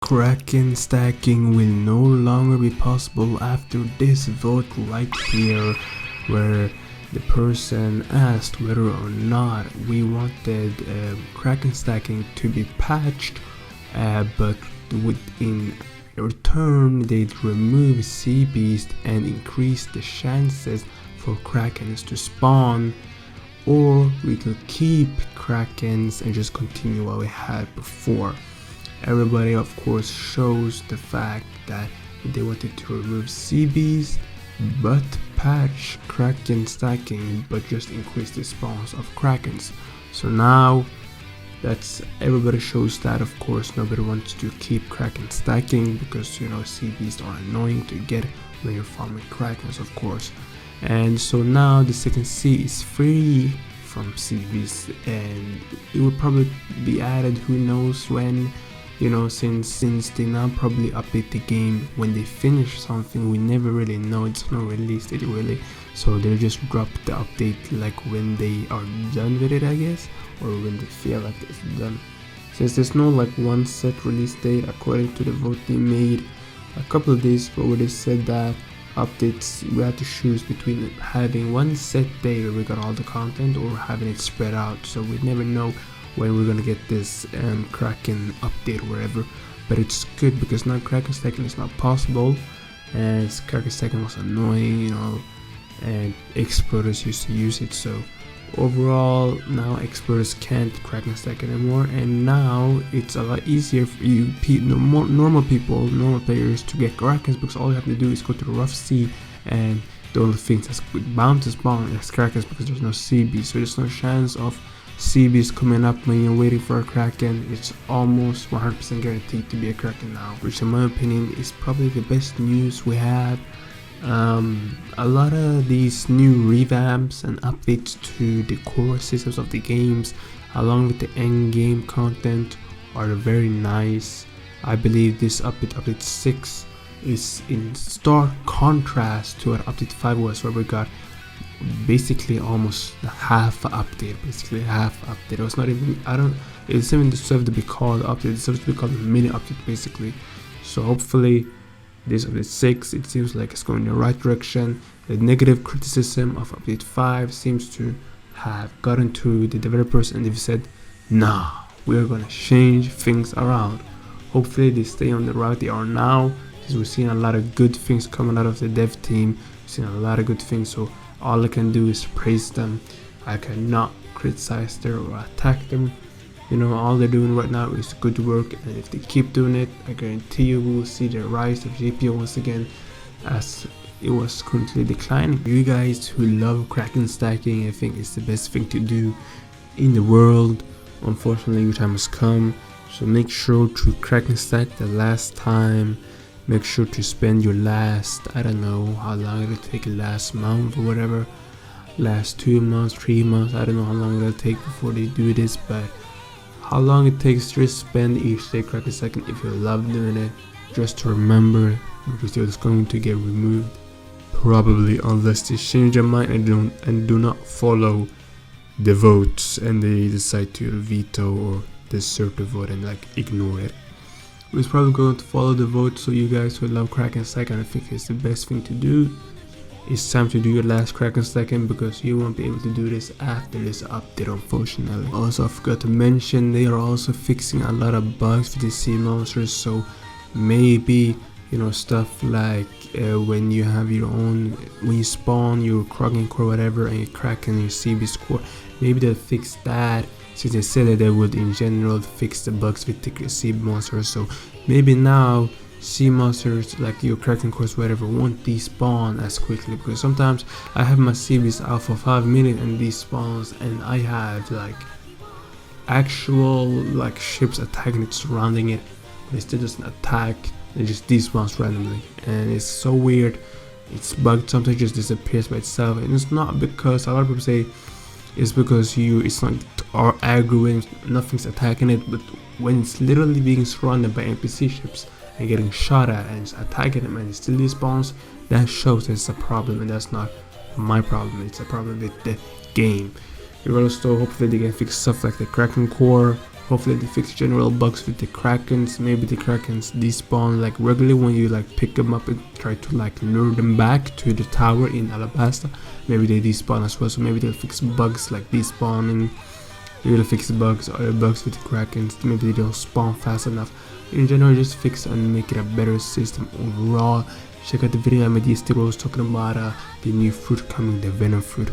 Kraken stacking will no longer be possible after this vote right here, where the person asked whether or not we wanted Kraken stacking to be patched, but in return they'd remove Sea Beast and increase the chances for Krakens to spawn, or we could keep Krakens and just continue what we had before. Everybody of course shows the fact that they wanted to remove Sea Beast but patch Kraken stacking, but just increase the spawns of Krakens. So now that's everybody shows that of course nobody wants to keep Kraken stacking because Sea Beasts are annoying to get when you're farming Krakens of course. And so now the second sea is free from Sea Beasts, and it will probably be added who knows when. Since they now probably update the game when they finish something, we never really know. It's not released it really, so they just drop the update like when they are done with it, I guess, or when they feel like it's done. Since there's no like one set release date according to the vote they made a couple of days ago, where they said that updates we had to choose between having one set day where we got all the content or having it spread out, so we never know when we're gonna get this Kraken update or whatever. But it's good because now Kraken stacking is not possible, and Kraken stacking was annoying, and explorers used to use it. So overall now explorers can't Kraken stack anymore, and now it's a lot easier for you normal players to get Krakens, because all you have to do is go to the rough sea, and the only thing that's bound to spawn is Krakens because there's no Sea Beast, so there's no chance of Sea Beast coming up when you're waiting for a Kraken. It's almost 100% guaranteed to be a Kraken now, which in my opinion is probably the best news we have. A lot of these new revamps and updates to the core systems of the games along with the end game content are very nice. I believe this update 6 is in stark contrast to what update 5 was, where we got basically almost half update. It was not even, it doesn't even deserve to be called update, it deserves to be called a mini update basically. So hopefully this update 6, it seems like it's going in the right direction. The negative criticism of update 5 seems to have gotten to the developers, and they've said, nah, we're gonna change things around. Hopefully they stay on the route they are now, because we're seeing a lot of good things coming out of the dev team. We're seeing a lot of good things, so all I can do is praise them. I cannot criticize them or attack them. All they're doing right now is good work, and if they keep doing it, I guarantee you we will see the rise of GPO once again, as it was currently declining. You guys who love Kraken stacking, I think it's the best thing to do in the world. Unfortunately, your time has come, so make sure to Kraken stack the last time. Make sure to spend your last, I don't know how long it'll take, last month or whatever, last 2 months, 3 months, I don't know how long it'll take before they do this, but how long it takes to spend each day Kraken stacking if you love doing it. Just to remember, because it's going to get removed probably unless they change their mind and do not follow the votes, and they decide to veto or desert the vote and like ignore it. We're probably going to follow the vote, so you guys who love Kraken stacking, I think it's the best thing to do. It's time to do your last Kraken stacking, because you won't be able to do this after this update, unfortunately. Also, I forgot to mention, they are also fixing a lot of bugs with the sea monsters, so maybe stuff like when you have your own, when you spawn your Kraken core whatever and you Kraken your Sea Beast core, maybe they'll fix that, since they said that they would in general fix the bugs with the sea monsters. So maybe now sea monsters like your Kraken cores whatever won't despawn as quickly, because sometimes I have my Sea Beast out for 5 minutes and despawns, and I have like actual like ships attacking it, surrounding it, but it still doesn't attack, it just despawns randomly, and it's so weird. It's bugged, sometimes it just disappears by itself, and it's not because a lot of people say it's because it's not aggroing, nothing's attacking it, but when it's literally being surrounded by NPC ships and getting shot at and it's attacking them and it still despawns, that shows that it's a problem, and that's not my problem, it's a problem with the game. You're also hopefully they can fix stuff like the Kraken core, Hopefully they fix general bugs with the Krakens. Maybe the Krakens despawn like regularly when you like pick them up and try to like lure them back to the tower in Alabasta. Maybe they despawn as well, so maybe they'll fix bugs like despawning. Maybe they'll fix bugs, other bugs with the Krakens. Maybe they don't spawn fast enough. In general, just fix and make it a better system overall. Check out the video I made yesterday where I was talking about the new fruit coming, the venom fruit.